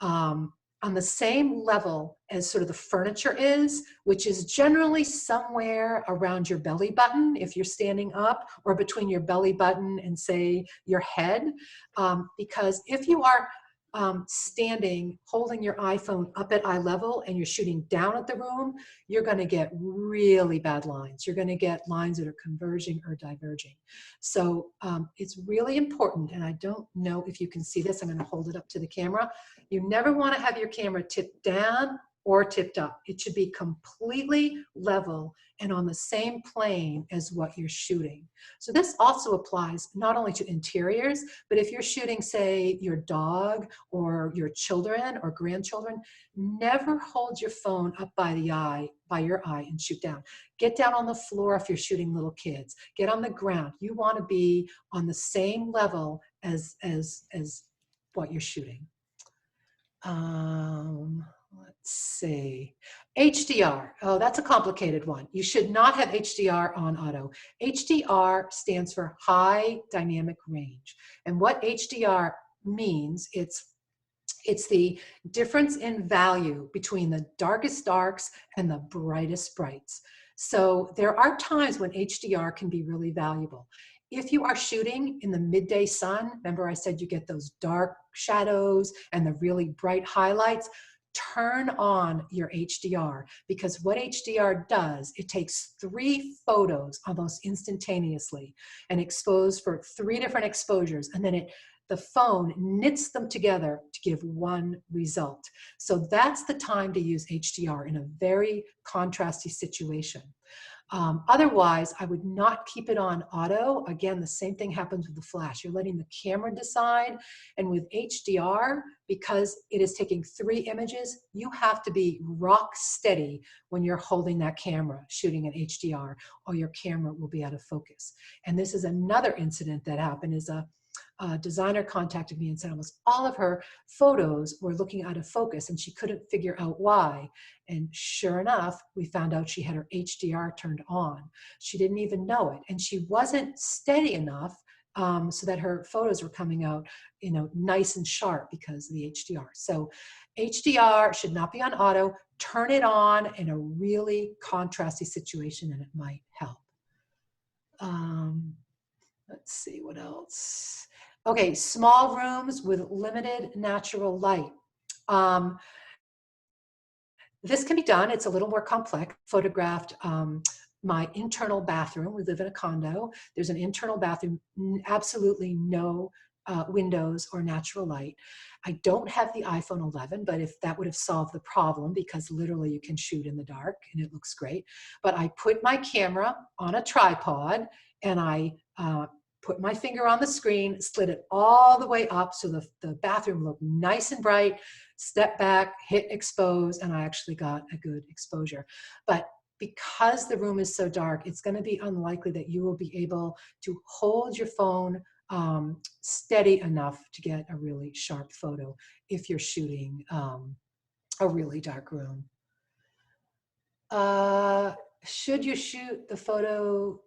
on the same level as sort of the furniture is, which is generally somewhere around your belly button if you're standing up, or between your belly button and, say, your head. Because if you are standing, holding your iPhone up at eye level and you're shooting down at the room, you're going to get really bad lines. You're going to get lines that are converging or diverging. So it's really important, and I don't know if you can see this. I'm going to hold it up to the camera. You never want to have your camera tipped down or tipped up. It should be completely level and on the same plane as what you're shooting. So this also applies not only to interiors, but if you're shooting, say, your dog or your children or grandchildren, never hold your phone up by your eye and shoot down. Get down on the floor if you're shooting little kids. Get on the ground. You want to be on the same level as what you're shooting. Let's see. HDR. Oh, that's a complicated one. You should not have HDR on auto. HDR stands for high dynamic range. And what HDR means, it's the difference in value between the darkest darks and the brightest brights. So there are times when HDR can be really valuable. If you are shooting in the midday sun, remember I said you get those dark shadows and the really bright highlights, turn on your HDR, because what HDR does, it takes 3 photos almost instantaneously and expose for 3 different exposures, and then the phone knits them together to give one result. So that's the time to use HDR in a very contrasty situation. Otherwise, I would not keep it on auto. Again, the same thing happens with the flash. You're letting the camera decide. And with HDR, because it is taking 3 images, you have to be rock steady when you're holding that camera, shooting in HDR, or your camera will be out of focus. And this is another incident that happened, is a designer contacted me and said almost all of her photos were looking out of focus and she couldn't figure out why. And sure enough, we found out she had her HDR turned on. She didn't even know it. And she wasn't steady enough so that her photos were coming out, nice and sharp because of the HDR. So HDR should not be on auto. Turn it on in a really contrasty situation and it might help. Let's see what else. Okay, small rooms with limited natural light. This can be done. It's a little more complex. Photographed my internal bathroom. We live in a condo. There's an internal bathroom, absolutely no windows or natural light. I don't have the iPhone 11, but if that would have solved the problem, because literally you can shoot in the dark and it looks great. But I put my camera on a tripod and I put my finger on the screen, slid it all the way up so the bathroom looked nice and bright, step back, hit expose, and I actually got a good exposure. But because the room is so dark, it's going to be unlikely that you will be able to hold your phone steady enough to get a really sharp photo if you're shooting a really dark room. Should you shoot the photo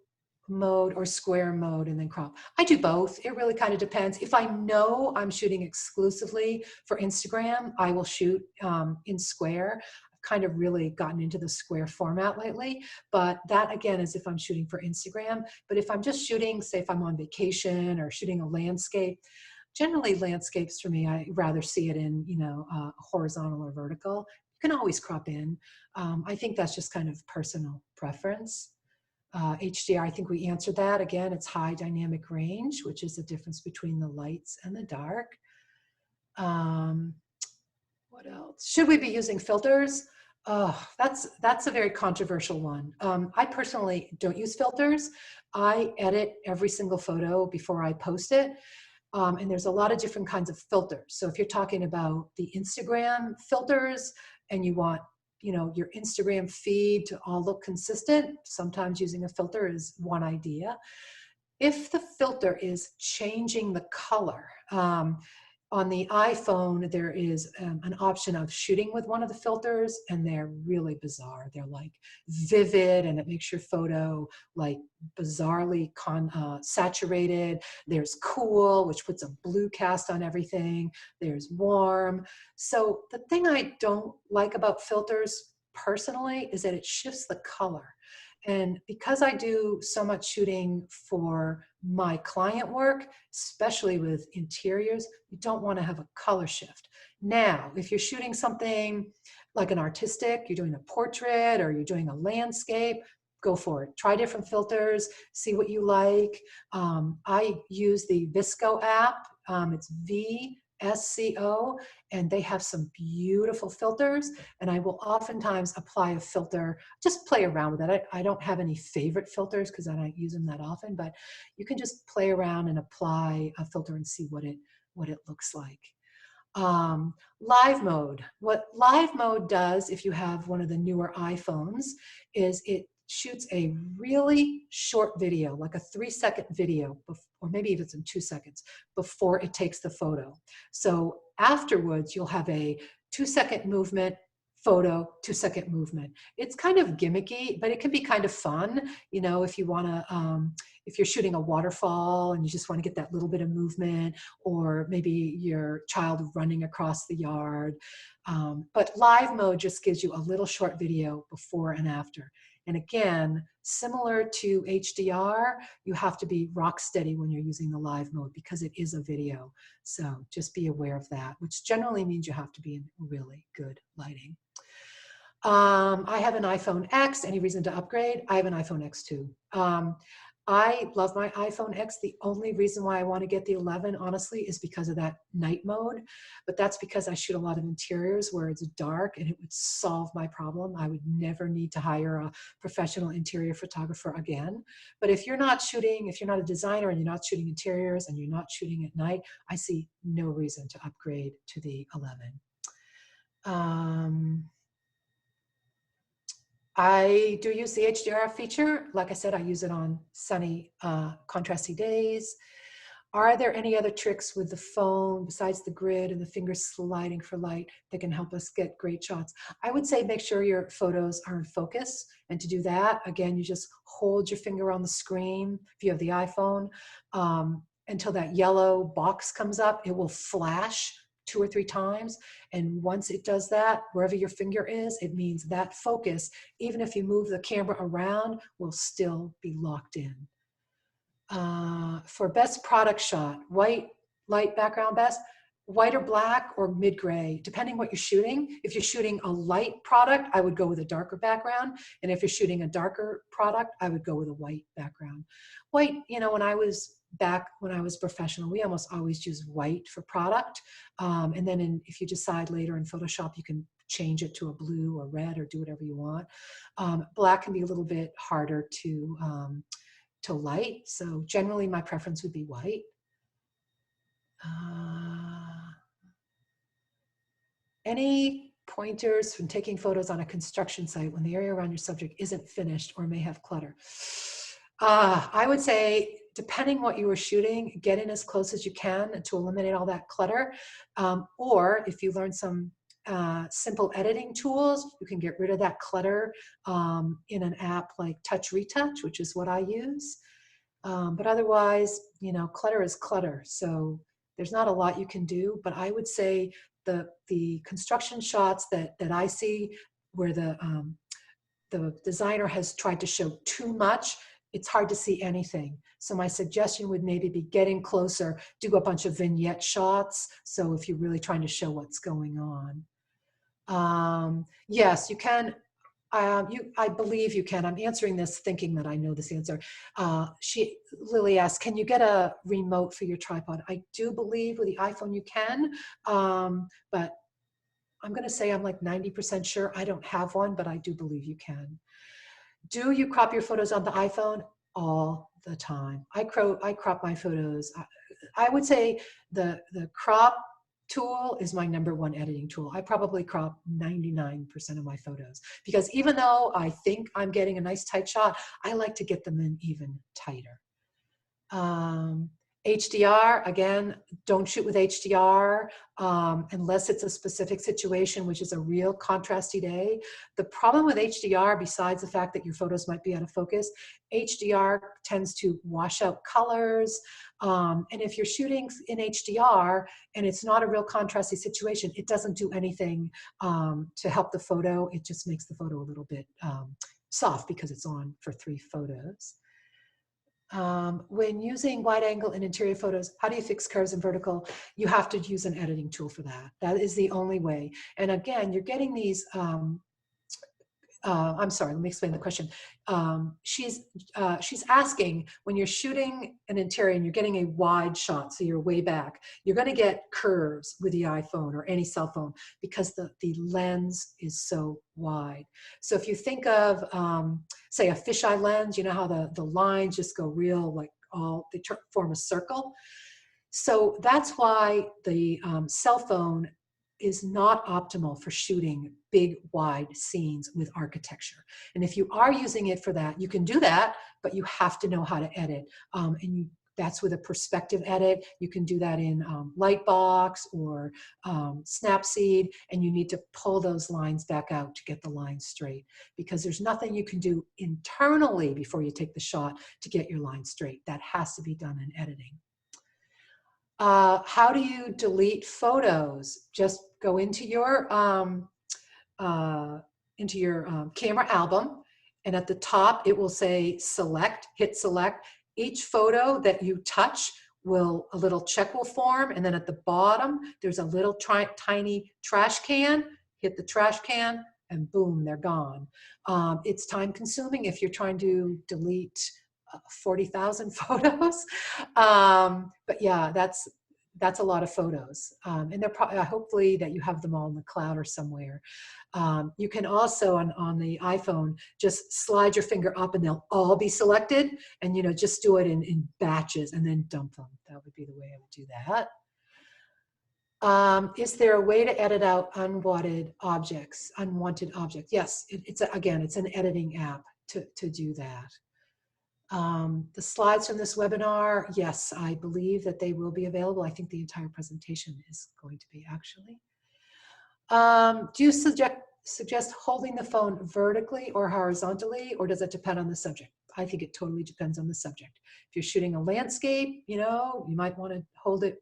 mode or square mode and then crop? I do both. It really kind of depends. If I know I'm shooting exclusively for Instagram, I will shoot in square. I've kind of really gotten into the square format lately, but that again is if I'm shooting for Instagram. But if I'm just shooting, say if I'm on vacation or shooting a landscape, generally landscapes for me, I rather see it in, horizontal or vertical. You can always crop in. I think that's just kind of personal preference. HDR, I think we answered that. Again, it's high dynamic range, which is the difference between the lights and the dark. What else? Should we be using filters? Oh, that's a very controversial one. I personally don't use filters. I edit every single photo before I post it. And there's a lot of different kinds of filters. So if you're talking about the Instagram filters and you want, your Instagram feed to all look consistent, sometimes using a filter is one idea. If the filter is changing the color, on the iPhone, there is an option of shooting with one of the filters, and they're really bizarre. They're like vivid, and it makes your photo like bizarrely saturated. There's cool, which puts a blue cast on everything. There's warm. So the thing I don't like about filters personally is that it shifts the color. And because I do so much shooting for my client work, especially with interiors, you don't want to have a color shift. Now, if you're shooting something like an artistic, you're doing a portrait or you're doing a landscape, go for it. Try different filters, see what you like. I use the Visco app. It's VSCO, and they have some beautiful filters. And I will oftentimes apply a filter, just play around with it. I don't have any favorite filters because I don't use them that often, but you can just play around and apply a filter and see what it looks like. Live mode. What live mode does, if you have one of the newer iPhones, is it shoots a really short video, like a 3-second video, or maybe it's in 2 seconds, before it takes the photo. So afterwards, you'll have a 2-second movement, photo, 2-second movement. It's kind of gimmicky, but it can be kind of fun, if you want to, if you're shooting a waterfall and you just want to get that little bit of movement, or maybe your child running across the yard. But live mode just gives you a little short video before and after. And again, similar to HDR, you have to be rock steady when you're using the live mode because it is a video. So just be aware of that, which generally means you have to be in really good lighting. I have an iPhone X. Any reason to upgrade? I have an iPhone X too. I love my iPhone X. The only reason why I want to get the 11, honestly, is because of that night mode. But that's because I shoot a lot of interiors where it's dark, and it would solve my problem. I would never need to hire a professional interior photographer again. But if you're not a designer and you're not shooting interiors and you're not shooting at night, I see no reason to upgrade to the 11. I do use the HDR feature. Like I said, I use it on sunny, contrasty days. Are there any other tricks with the phone besides the grid and the finger sliding for light that can help us get great shots? I would say make sure your photos are in focus. And to do that, again, you just hold your finger on the screen if you have the iPhone, until that yellow box comes up. It will flash 2 or 3 times. And once it does that, wherever your finger is, it means that focus, even if you move the camera around, will still be locked in. For best product shot, white, light background best, white or black or mid-gray, depending what you're shooting. If you're shooting a light product, I would go with a darker background. And if you're shooting a darker product, I would go with a white background. White, when I was professional, we almost always use white for product. And then if you decide later in Photoshop, you can change it to a blue or red or do whatever you want. Black can be a little bit harder to light. So generally my preference would be white. Any pointers from taking photos on a construction site when the area around your subject isn't finished or may have clutter? I would say, depending what you were shooting, get in as close as you can to eliminate all that clutter. Or if you learn some simple editing tools, you can get rid of that clutter in an app like Touch Retouch, which is what I use. But otherwise, clutter is clutter. So there's not a lot you can do, but I would say the construction shots that I see where the designer has tried to show too much, it's hard to see anything. So my suggestion would maybe be getting closer, do a bunch of vignette shots. So if you're really trying to show what's going on. Yes, you can. I believe you can. I'm answering this thinking that I know this answer. Lily asked, can you get a remote for your tripod? I do believe with the iPhone you can, but I'm going to say I'm like 90% sure. I don't have one, but I do believe you can. Do you crop your photos on the iPhone? All the time. I crop my photos. I would say the crop tool is my #1 editing tool. I probably crop 99% of my photos because even though I think I'm getting a nice tight shot, I like to get them in even tighter. HDR, again, don't shoot with HDR unless it's a specific situation, which is a real contrasty day. The problem with HDR, besides the fact that your photos might be out of focus, HDR tends to wash out colors. And if you're shooting in HDR and it's not a real contrasty situation, it doesn't do anything to help the photo. It just makes the photo a little bit soft because it's on for 3 photos. When using wide angle and interior photos, how do you fix curves and vertical? You have to use an editing tool for that. That is the only way. And again, you're getting these, I'm sorry, let me explain the question. She's asking when you're shooting an interior and you're getting a wide shot, so you're way back, you're going to get curves with the iPhone or any cell phone because the lens is so wide. So if you think of, say, a fisheye lens, you know how the lines just go real, like they form a circle. So that's why the cell phone is not optimal for shooting big, wide scenes with architecture. And if you are using it for that, you can do that, but you have to know how to edit. That's with a perspective edit. You can do that in Lightbox or Snapseed, and you need to pull those lines back out to get the lines straight because there's nothing you can do internally before you take the shot to get your line straight. That has to be done in editing. How do you delete photos? Just go into your camera album, and at the top it will say select, hit select. Each photo that you touch a little check will form, and then at the bottom there's a little tiny trash can. Hit the trash can and boom, they're gone. It's time consuming if you're trying to delete 40,000 photos. But yeah, that's a lot of photos. And they're probably, hopefully that you have them all in the cloud or somewhere. You can also on the iPhone, just slide your finger up and they'll all be selected, and just do it in batches and then dump them. That would be the way I would do that. Is there a way to edit out unwanted objects? Yes, again, it's an editing app to do that. The slides from this webinar, yes, I believe that they will be available. I think the entire presentation is going to be actually. Do you suggest holding the phone vertically or horizontally, or does it depend on the subject? I think it totally depends on the subject. If you're shooting a landscape, you might want to hold it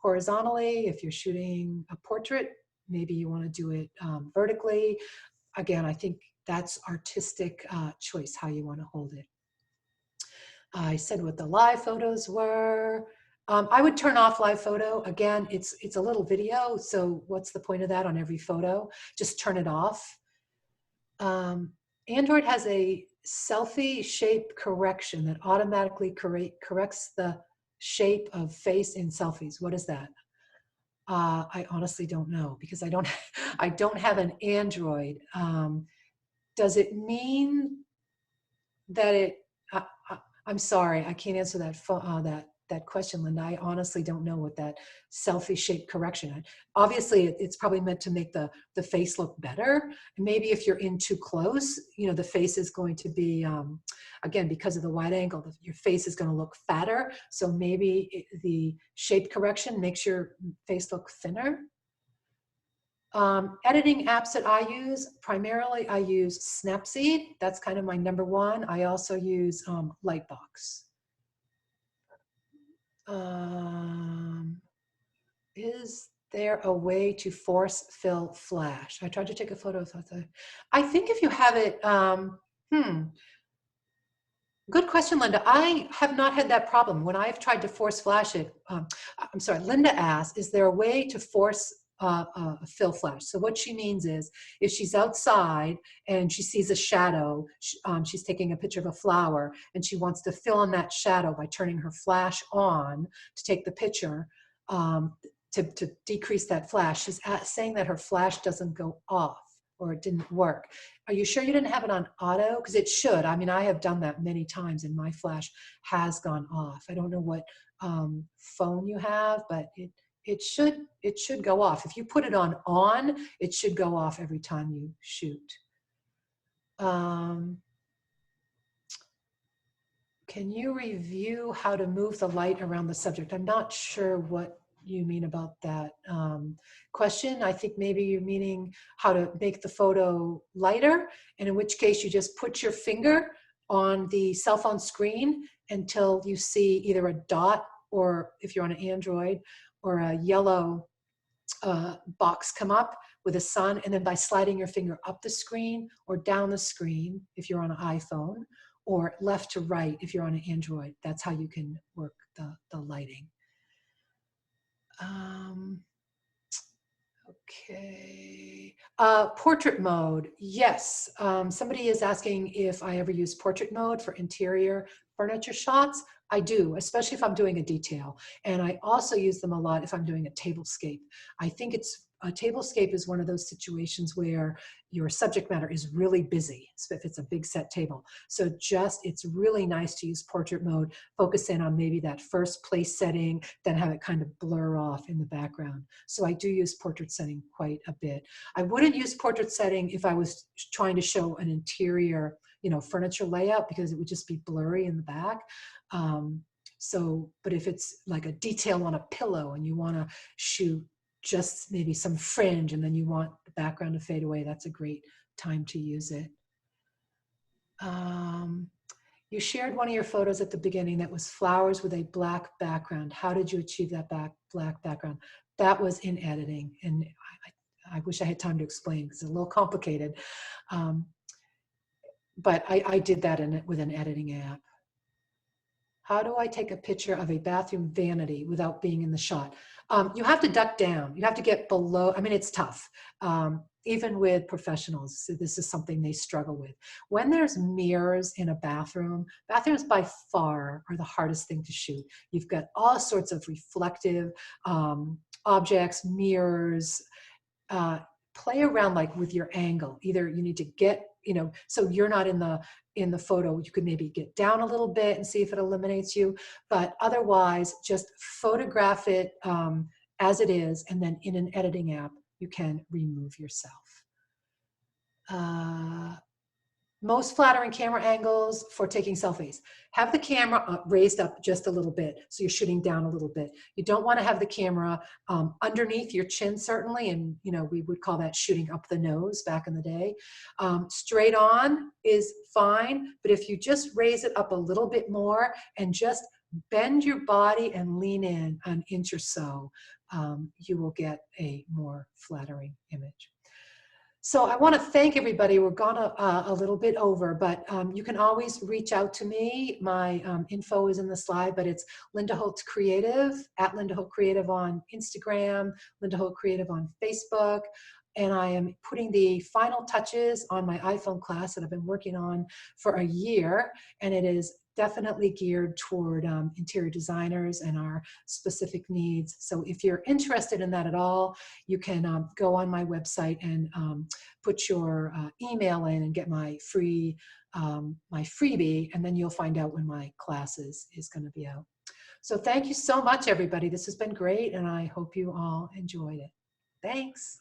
horizontally. If you're shooting a portrait, maybe you want to do it vertically. Again, I think that's artistic choice, how you want to hold it. I said what the live photos were. I would turn off live photo. Again, it's a little video, so what's the point of that on every photo? Just turn it off. Android has a selfie shape correction that automatically corrects the shape of face in selfies. What is that? I honestly don't know because I don't have an Android. Does it mean that I'm sorry, I can't answer that question, Linda. I honestly don't know what that selfie shape correction. Obviously, it's probably meant to make the face look better. And maybe if you're in too close, the face is going to be, again, because of the wide angle, your face is going to look fatter. So maybe the shape correction makes your face look thinner. Editing apps that I use, primarily I use Snapseed. That's kind of my #1. I also use Lightbox. Is there a way to force fill flash? I tried to take a photo of that. I think if you have it, good question, Linda. I have not had that problem. When I've tried to force flash it, I'm sorry, Linda asked, is there a way to force fill flash? So what she means is if she's outside and she sees a shadow, she's taking a picture of a flower and she wants to fill in that shadow by turning her flash on to take the picture. to decrease that flash. She's saying that her flash doesn't go off or it didn't work. Are you sure you didn't have it on auto? Because it should. I mean, I have done that many times and my flash has gone off. I don't know what phone you have, but it should go off. If you put it on, it should go off every time you shoot. Can you review how to move the light around the subject? I'm not sure what you mean about that question. I think maybe you're meaning how to make the photo lighter, and in which case you just put your finger on the cell phone screen until you see either a dot, or if you're on an Android, or a yellow box come up with a sun, and then by sliding your finger up the screen or down the screen if you're on an iPhone, or left to right if you're on an Android. That's how you can work the lighting. Okay. Portrait mode. Yes. Somebody is asking if I ever use portrait mode for interior furniture shots. I do, especially if I'm doing a detail. And I also use them a lot if I'm doing a tablescape. I think a tablescape is one of those situations where your subject matter is really busy, if it's a big set table. So it's really nice to use portrait mode, focus in on maybe that first place setting, then have it kind of blur off in the background. So I do use portrait setting quite a bit. I wouldn't use portrait setting if I was trying to show an interior, furniture layout, because it would just be blurry in the back. But if it's like a detail on a pillow and you want to shoot just maybe some fringe and then you want the background to fade away, that's a great time to use it. You shared one of your photos at the beginning that was flowers with a black background. How did you achieve that black background? That was in editing, and I wish I had time to explain because it's a little complicated. But I did that with an editing app. How do I take a picture of a bathroom vanity without being in the shot? You have to duck down. You have to get below. I mean, it's tough. Even with professionals, this is something they struggle with. When there's mirrors in a bathroom, bathrooms by far are the hardest thing to shoot. You've got all sorts of reflective objects, mirrors. Play around like with your angle. Either you need to get, so you're not in the photo, you could maybe get down a little bit and see if it eliminates you, but otherwise just photograph it as it is, and then in an editing app, you can remove yourself. Most flattering camera angles for taking selfies. Have the camera raised up just a little bit, so you're shooting down a little bit. You don't want to have the camera underneath your chin, certainly, and we would call that shooting up the nose back in the day. Straight on is fine, but if you just raise it up a little bit more and just bend your body and lean in an inch or so, you will get a more flattering image. So I want to thank everybody. We're gone a little bit over, but you can always reach out to me. My info is in the slide, but it's Linda Holt Creative, at Linda Holt Creative on Instagram, Linda Holt Creative on Facebook. And I am putting the final touches on my iPhone class that I've been working on for a year. And it is definitely geared toward interior designers and our specific needs. So if you're interested in that at all, you can go on my website and put your email in and get my freebie, and then you'll find out when my class is going to be out. So thank you so much, everybody. This has been great, and I hope you all enjoyed it. Thanks.